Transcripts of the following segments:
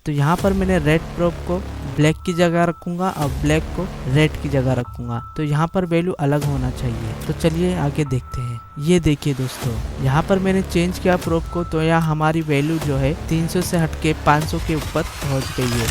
तो यहाँ पर मैंने रेड प्रोब को ब्लैक की जगह रखूंगा और ब्लैक को रेड की जगह रखूंगा। तो यहाँ पर वैल्यू अलग होना चाहिए। तो चलिए आगे देखते हैं। ये देखिए दोस्तों, यहाँ पर मैंने चेंज किया प्रोब को, तो यहाँ हमारी वैल्यू जो है 300 से हटके 500 के ऊपर पहुँच गई है।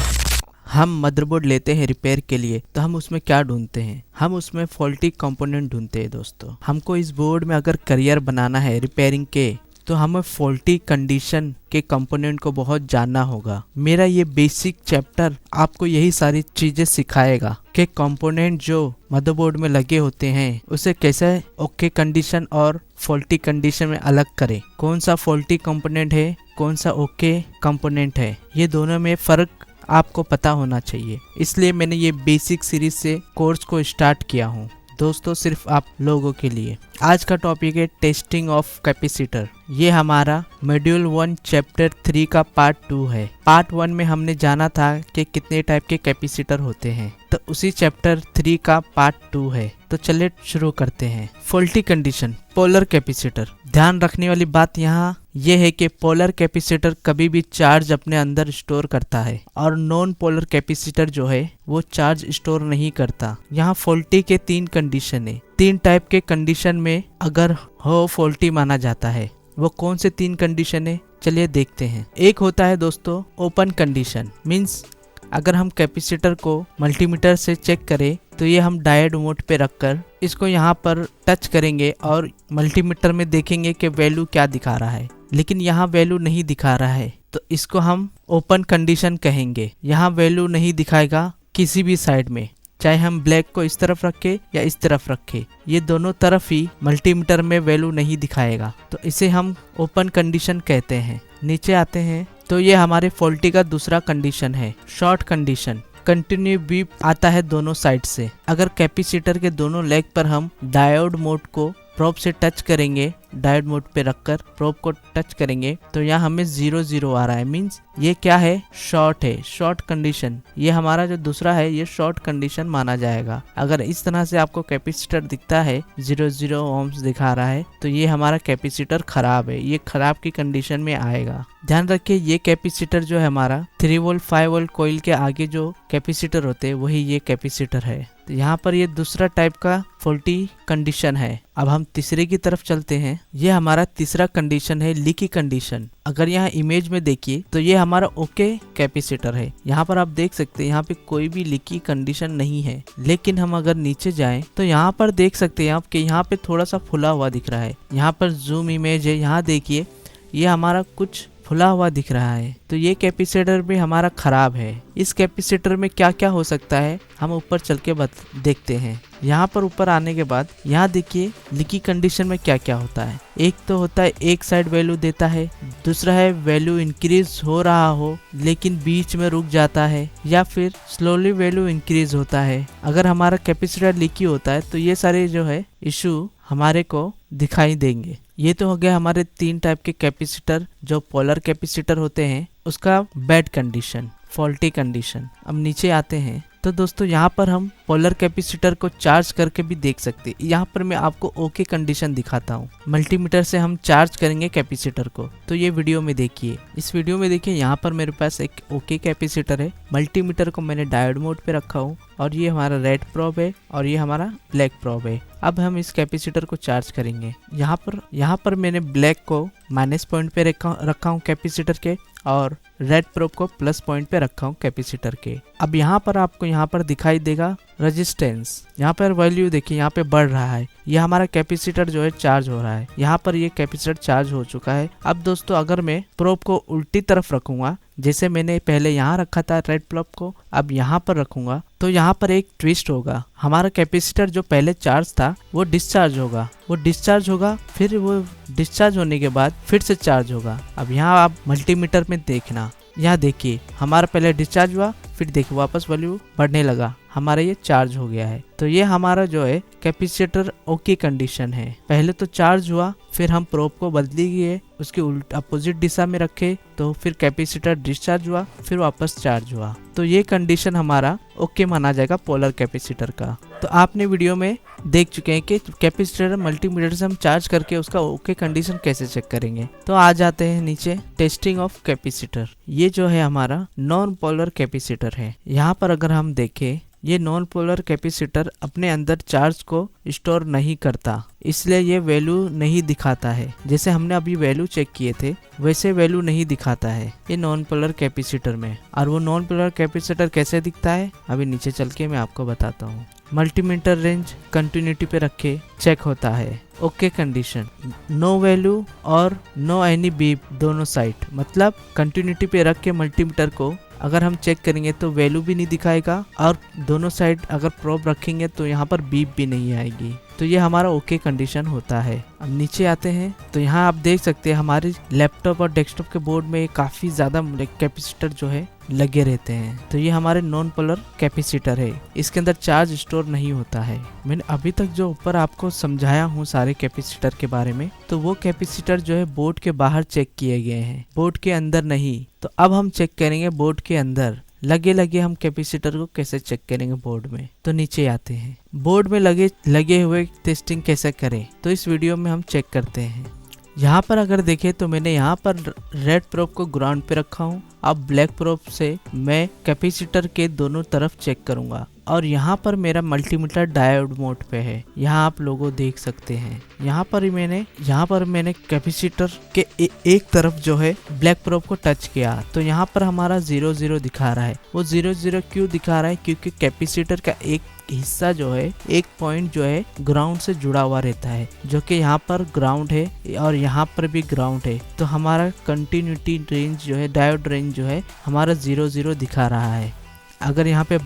हम मदरबोर्ड लेते हैं रिपेयर के लिए, तो हम उसमें क्या ढूंढते हैं? हम उसमें फॉल्टी कंपोनेंट ढूंढते हैं दोस्तों। हमको इस बोर्ड में अगर करियर बनाना है रिपेयरिंग के, तो हमें फॉल्टी कंडीशन के कंपोनेंट को बहुत जानना होगा। मेरा ये बेसिक चैप्टर आपको यही सारी चीजें सिखाएगा कि कंपोनेंट जो मदरबोर्ड में लगे होते हैं उसे कैसे ओके कंडीशन और फॉल्टी कंडीशन में अलग करें। कौन सा फॉल्टी कंपोनेंट है, कौन सा ओके कंपोनेंट है, ये दोनों में फर्क आपको पता होना चाहिए। इसलिए मैंने ये बेसिक सीरीज से कोर्स को स्टार्ट किया हूँ दोस्तों, सिर्फ आप लोगों के लिए। आज का टॉपिक है टेस्टिंग ऑफ कैपेसिटर। ये हमारा मॉड्यूल 1 चैप्टर 3 का पार्ट 2 है। पार्ट 1 में हमने जाना था कि कितने टाइप के कैपेसिटर होते हैं, तो उसी चैप्टर 3 का पार्ट 2 है। तो चलिए शुरू करते हैं। Faulty condition, polar capacitor. ध्यान रखने वाली बात यहाँ ये है कि पोलर कैपेसिटर कभी भी चार्ज अपने अंदर स्टोर करता है और नॉन पोलर कैपेसिटर जो है वो चार्ज स्टोर नहीं करता। यहाँ फॉल्टी के 3 कंडीशन है। 3 टाइप के कंडीशन में अगर हो फॉल्टी माना जाता है। वो कौन से 3 कंडीशन है, चलिए देखते हैं। एक होता है दोस्तों ओपन कंडीशन, मीन्स अगर हम कैपेसिटर को मल्टीमीटर से चेक करें तो ये हम डायोड मोड पे रखकर इसको यहाँ पर टच करेंगे और मल्टीमीटर में देखेंगे कि वैल्यू क्या दिखा रहा है, लेकिन यहाँ वैल्यू नहीं दिखा रहा है, तो इसको हम ओपन कंडीशन कहेंगे। यहाँ वैल्यू नहीं दिखाएगा किसी भी साइड में, चाहे हम ब्लैक को इस तरफ रखें या इस तरफ रखें, ये दोनों तरफ ही मल्टीमीटर में वैल्यू नहीं दिखाएगा, तो इसे हम ओपन कंडीशन कहते हैं। नीचे आते हैं तो ये हमारे फॉल्टी का दूसरा कंडीशन है, शॉर्ट कंडीशन। कंटिन्यू बीप आता है दोनों साइड से। अगर कैपेसिटर के दोनों लेग पर हम डायोड मोड को प्रोब से टच करेंगे, डायोड मोड पे रखकर प्रोब को टच करेंगे, तो यहाँ हमें 0 आ रहा है, मींस ये क्या है, शॉर्ट है, शॉर्ट कंडीशन। ये हमारा जो दूसरा है ये शॉर्ट कंडीशन माना जाएगा। अगर इस तरह से आपको कैपेसिटर दिखता है 0 ओम्स दिखा रहा है, तो ये हमारा कैपेसिटर खराब है, ये खराब की कंडीशन में आएगा। ध्यान रखिए ये कैपेसिटर जो है हमारा 3 वोल्ट 5 वोल्ट कोइल के आगे जो कैपेसिटर होते हैं वही ये कैपेसिटर है। तो यहाँ पर ये दूसरा टाइप का फॉल्टी कंडीशन है। अब हम तीसरे की तरफ चलते हैं। ये हमारा तीसरा कंडीशन है लीकी कंडीशन। अगर यहाँ इमेज में देखिए तो ये हमारा ओके कैपेसिटर है। यहाँ पर आप देख सकते हैं यहाँ पे कोई भी लीकी कंडीशन नहीं है, लेकिन हम अगर नीचे जाएं तो यहाँ पर देख सकते हैं आप कि यहाँ पे थोड़ा सा फुला हुआ दिख रहा है। यहाँ पर जूम इमेज है, यहाँ देखिए ये हमारा कुछ फुला हुआ दिख रहा है, तो ये कैपेसिटर भी हमारा खराब है। इस कैपेसिटर में क्या क्या हो सकता है हम ऊपर चल के देखते हैं। यहाँ पर ऊपर आने के बाद यहाँ देखिए लीकी कंडीशन में क्या क्या होता है। एक तो होता है एक साइड वैल्यू देता है, दूसरा है वैल्यू इंक्रीज हो रहा हो लेकिन बीच में रुक जाता है, या फिर स्लोली वैल्यू इंक्रीज होता है। अगर हमारा कैपेसिटर लीकी होता है तो ये सारे जो है इशू हमारे को दिखाई देंगे। ये तो हो गया हमारे 3 टाइप के कैपेसिटर जो पोलर कैपेसिटर होते हैं, उसका बैड कंडीशन, फॉल्टी कंडीशन। अब नीचे आते हैं तो दोस्तों यहाँ पर हम पोलर कैपेसिटर को चार्ज करके भी देख सकते हैं। यहाँ पर मैं आपको ओके कंडीशन दिखाता हूँ। मल्टीमीटर से हम चार्ज करेंगे कैपेसिटर को, तो ये वीडियो में देखिए। इस वीडियो में देखिए यहाँ पर मेरे पास एक ओके कैपेसिटर है। मल्टीमीटर को मैंने डायोड मोड पे रखा हूँ और ये हमारा रेड प्रोब है और ये हमारा ब्लैक प्रोब है। अब हम इस कैपेसिटर को चार्ज करेंगे। यहाँ पर मैंने ब्लैक को माइनस पॉइंट पे रखा हूँ कैपेसिटर के, और रेड प्रोब को प्लस पॉइंट पे रखा हूँ कैपेसिटर के। अब यहाँ पर आपको यहाँ पर दिखाई देगा रेजिस्टेंस। यहाँ पर वैल्यू देखिए यहाँ पे बढ़ रहा है। ये हमारा कैपेसिटर जो है चार्ज हो रहा है। यहाँ पर ये कैपेसिटर चार्ज हो चुका है। अब दोस्तों अगर मैं प्रोब को उल्टी तरफ रखूंगा, जैसे मैंने पहले यहाँ रखा था रेड प्रोब को, अब यहाँ पर रखूंगा, तो यहाँ पर एक ट्विस्ट होगा। हमारा कैपेसिटर जो पहले चार्ज था वो डिस्चार्ज होगा, फिर वो डिस्चार्ज होने के बाद फिर से चार्ज होगा। अब यहाँ आप मल्टीमीटर में देखना, यहाँ देखिए हमारा पहले डिस्चार्ज हुआ, फिर देखिए वापस वैल्यू बढ़ने लगा, हमारा ये चार्ज हो गया है। तो ये हमारा जो है कैपेसिटर ओके कंडीशन है। पहले तो चार्ज हुआ, फिर हम प्रोब को बदली गए, उसके उल्ट अपोजिट दिशा में रखे, तो फिर कैपेसिटर डिस्चार्ज हुआ, फिर वापस चार्ज हुआ। तो ये कंडीशन हमारा ओके माना जाएगा पोलर कैपेसिटर का। तो आपने वीडियो में देख चुके हैं कि कैपेसिटर मल्टीमीटर से हम चार्ज करके उसका ओके कंडीशन कैसे चेक करेंगे। तो आ जाते हैं नीचे, टेस्टिंग ऑफ कैपेसिटर। ये जो है हमारा नॉन पोलर कैपेसिटर है। यहाँ पर अगर हम देखें, ये नॉन पोलर कैपेसिटर अपने अंदर चार्ज को स्टोर नहीं करता, इसलिए ये वैल्यू नहीं दिखाता है। जैसे हमने अभी वैल्यू चेक किए थे वैसे वैल्यू नहीं दिखाता है ये नॉन पोलर कैपेसिटर में। और वो नॉन पोलर कैपेसिटर कैसे दिखता है अभी नीचे चल के मैं आपको बताता हूँ। मल्टीमीटर रेंज कंटिन्यूटी पे रखे चेक होता है, ओके कंडीशन, नो वैल्यू और नो एनी बीप दोनों साइड। मतलब कंटिन्यूटी पे रख के मल्टीमीटर को अगर हम चेक करेंगे तो वैल्यू भी नहीं दिखाएगा और दोनों साइड अगर प्रोब रखेंगे तो यहाँ पर बीप भी नहीं आएगी। तो ये हमारा ओके कंडीशन होता है। अब नीचे आते हैं तो यहाँ आप देख सकते हैं हमारे लैपटॉप और डेस्कटॉप के बोर्ड में काफ़ी ज़्यादा कैपेसिटर जो है लगे रहते हैं। तो ये हमारे नॉन पोलर कैपेसिटर है, इसके अंदर चार्ज स्टोर नहीं होता है। मैंने अभी तक जो ऊपर आपको समझाया हूँ सारे कैपेसिटर के बारे में, तो वो कैपेसिटर जो है बोर्ड के बाहर चेक किए गए हैं, बोर्ड के अंदर नहीं। तो अब हम चेक करेंगे बोर्ड के अंदर लगे हम कैपेसिटर को कैसे चेक करेंगे बोर्ड में। तो नीचे आते हैं, बोर्ड में लगे हुए टेस्टिंग कैसे करें तो इस वीडियो में हम चेक करते हैं। यहाँ पर अगर देखें तो मैंने यहाँ पर रेड प्रोब को ग्राउंड पे रखा हूँ। अब ब्लैक प्रोब से मैं कैपेसिटर के दोनों तरफ चेक करूँगा और यहाँ पर मेरा मल्टीमीटर डायोड मोड पे है। यहाँ आप लोगों देख सकते हैं यहाँ पर मैंने कैपेसिटर के एक तरफ जो है ब्लैक प्रोब को टच किया तो यहाँ पर हमारा 0 दिखा रहा है। वो 0 क्यों दिखा रहा है? क्योंकि कैपेसिटर का एक हिस्सा जो है, एक पॉइंट जो है ग्राउंड से जुड़ा हुआ रहता है, जो कि यहाँ पर ग्राउंड है और यहाँ पर भी ग्राउंड है। तो हमारा कंटिन्यूटी रेंज जो है, डायोड रेंज जो है हमारा 0 दिखा रहा है। अगर यहाँ पे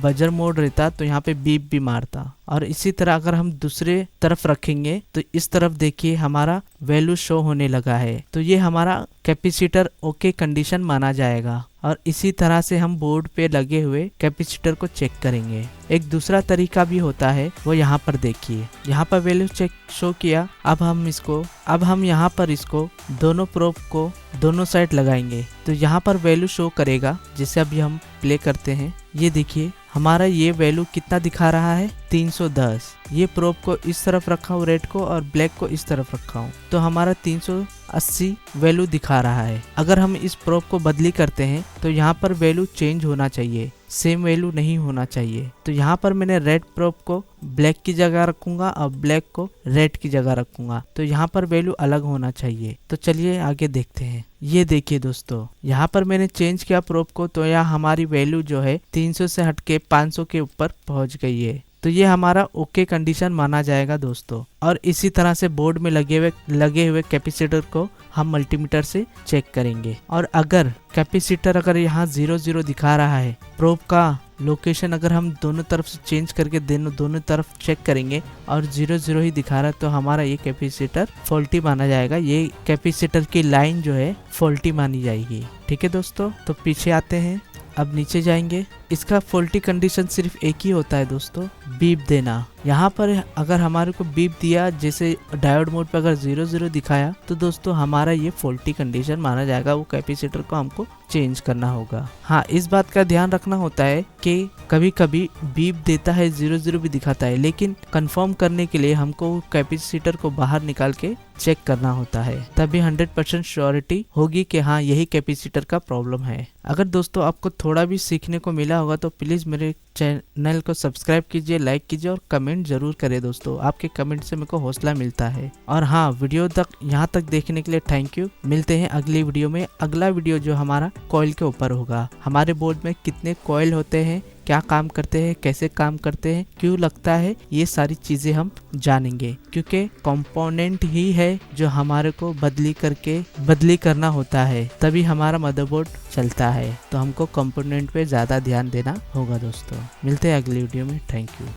बजर मोड रहता तो यहाँ पे बीप भी मारता। और इसी तरह अगर हम दूसरे तरफ रखेंगे तो इस तरफ देखिए हमारा वैल्यू शो होने लगा है। तो ये हमारा कैपेसिटर ओके कंडीशन माना जाएगा। और इसी तरह से हम बोर्ड पे लगे हुए कैपेसिटर को चेक करेंगे। एक दूसरा तरीका भी होता है, वो यहाँ पर देखिए, यहाँ पर वैल्यू चेक शो किया। अब हम यहाँ पर इसको दोनों प्रोब को दोनों साइड लगाएंगे तो यहाँ पर वैल्यू शो करेगा। जैसे अभी हम प्ले करते हैं, ये देखिए हमारा ये वैल्यू कितना दिखा रहा है, 310। ये प्रोब को इस तरफ रखा हूँ रेड को और ब्लैक को इस तरफ रखा हूँ तो हमारा 380 वैल्यू दिखा रहा है। अगर हम इस प्रोब को बदली करते हैं तो यहाँ पर वैल्यू चेंज होना चाहिए, सेम वैल्यू नहीं होना चाहिए। तो यहाँ पर मैंने रेड प्रोब को ब्लैक की जगह रखूंगा और ब्लैक को रेड की जगह रखूंगा। तो यहाँ पर वैल्यू अलग होना चाहिए। तो चलिए आगे देखते हैं। ये देखिए दोस्तों, यहाँ पर मैंने चेंज किया प्रोब को तो यहाँ हमारी वैल्यू जो है 300 से हटके 500 के ऊपर पहुँच गई है। तो ये हमारा ओके कंडीशन माना जाएगा दोस्तों। और इसी तरह से बोर्ड में लगे हुए कैपेसिटर को हम मल्टीमीटर से चेक करेंगे। और अगर कैपेसिटर अगर यहाँ 0 दिखा रहा है, प्रोब का लोकेशन अगर हम दोनों तरफ से चेंज करके दोनों तरफ चेक करेंगे और 0 ही दिखा रहा है तो हमारा ये कैपेसिटर फॉल्टी माना जाएगा। ये कैपेसिटर की लाइन जो है फॉल्टी मानी जाएगी। ठीक है दोस्तों, तो पीछे आते हैं, अब नीचे जाएंगे। इसका फॉल्टी कंडीशन सिर्फ एक ही होता है दोस्तों, बीप देना। यहाँ पर अगर हमारे को बीप दिया, जैसे डायोड मोड पे अगर 0 दिखाया तो दोस्तों हमारा ये फॉल्टी कंडीशन माना जाएगा। वो कैपेसिटर को हमको चेंज करना होगा। हाँ, इस बात का ध्यान रखना होता है कि कभी कभी बीप देता है, 0 भी दिखाता है, लेकिन कंफर्म करने के लिए हमको कैपेसिटर को बाहर निकाल के चेक करना होता है, तभी 100% श्योरिटी होगी कि हाँ यही कैपेसिटर का प्रॉब्लम है। अगर दोस्तों आपको थोड़ा भी सीखने को मिला होगा तो प्लीज मेरे चैनल को सब्सक्राइब कीजिए, लाइक कीजिए और कमेंट जरूर करें दोस्तों। आपके कमेंट से मेरे को हौसला मिलता है। और हाँ, वीडियो तक यहाँ तक देखने के लिए थैंक यू। मिलते हैं अगली वीडियो में। अगला वीडियो जो हमारा कॉइल के ऊपर होगा। हमारे बोर्ड में कितने कॉइल होते हैं, क्या काम करते हैं, कैसे काम करते हैं, क्यों लगता है, ये सारी चीजें हम जानेंगे। क्योंकि कंपोनेंट ही है जो हमारे को बदली करना होता है, तभी हमारा मदरबोर्ड चलता है। तो हमको कंपोनेंट पे ज्यादा ध्यान देना होगा दोस्तों। मिलते हैं अगली वीडियो में। Thank you.